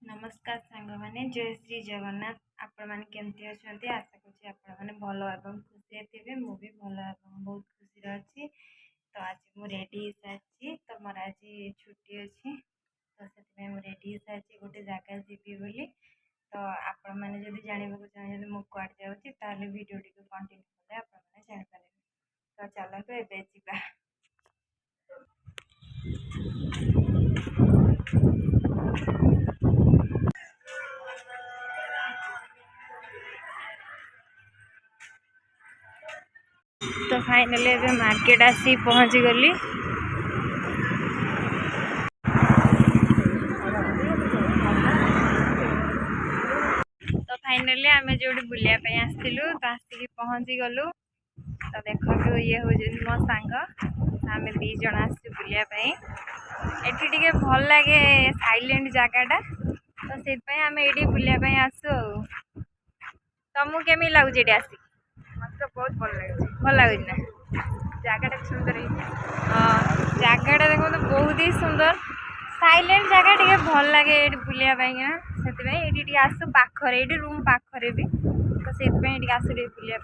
नमस्कार सांग माने जय श्री जगन्नाथ। आपण माने केमती अछंती? आशा करछि आपण माने भलो एवं खुशी थिबे। मु भी भलो एवं बहुत खुशी रहछि। तो आज मु रेडी हो साची। तो मोर आज छुट्टी अछि, तो सेति मु रेडी हो साची गोटे जगह जीवी बोली। तो आपण माने जदि जानिबा को चाहे जदि मु क्वाड जाउछि ताले वीडियो टी को कंटिन्यू करले आपण माने जानि पारे। तो चलंतु एबे जिबा। तो फाइनली एबे मार्केट आसी पहुंची गली। तो फाइनली आमे जोड़ी बुलिया पे आस्तिलु तो आसिक पहुंची गलु। तो देखो ये हो मो सांग, आमे दी जण आसी बुलिया पे। एठी टिके भल लागे साइलेंट जगाटा, तो से आमे एठी बुलिया पे आसु। तुमको केमी लागु जेडी आसी? मत बहुत भल लागे ना जगाटा सुंदर जगाटा देखो तो बहुत ही सुंदर साइलेंट जगह टिके भल लगे ये बुलिया से आसु पाखरे ये रूम पाखरे भी, तो से आसु बुलिया।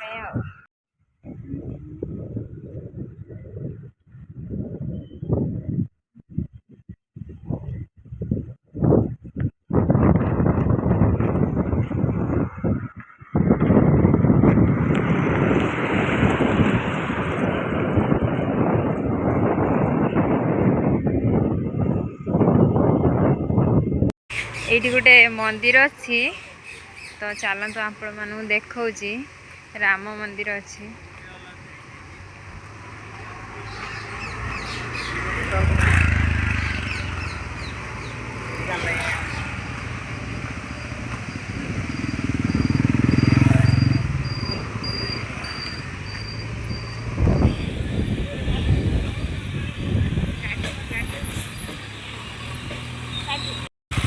ये गोटे मंदिर अच्छी, तो चलतु आपण मानू देखा राम मंदिर अच्छी।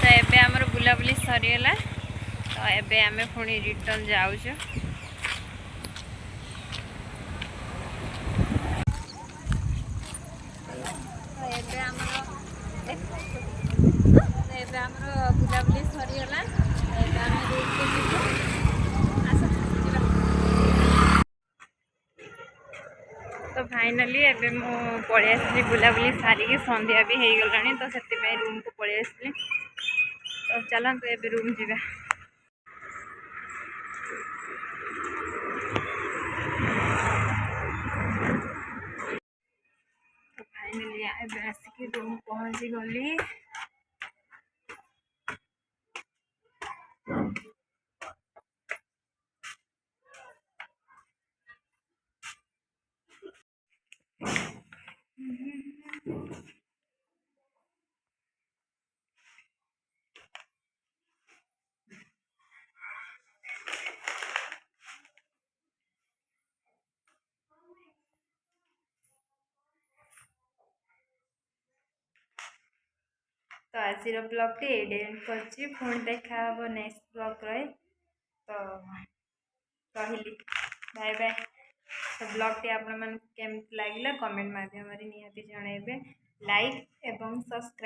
तो एबे आमर बुलाबुली सरीगला, तो एबे आमे पुणी रिटर्न जाऊँ। बुलाबुली सरीगला, तो फाइनली एबे मु पळि आसली बुलाबुली सारिकी संध्या भी हो गलानी, तो से रूम को पळि आसली। तो चलतु एबे रूम जीवा। तो फाइनली एबे आसिकी रूम पहुंची गली। तो आज ब्लॉग टी एंड करछि, पुणी देखा हम नेक्स्ट ब्लॉग रे। तो कहली बाय बाय। तो ब्लॉग टी आपण मन केमति लागिला कमेंट माध्यम रे निहाती जणाइबे। लाइक एवं सब्सक्राइब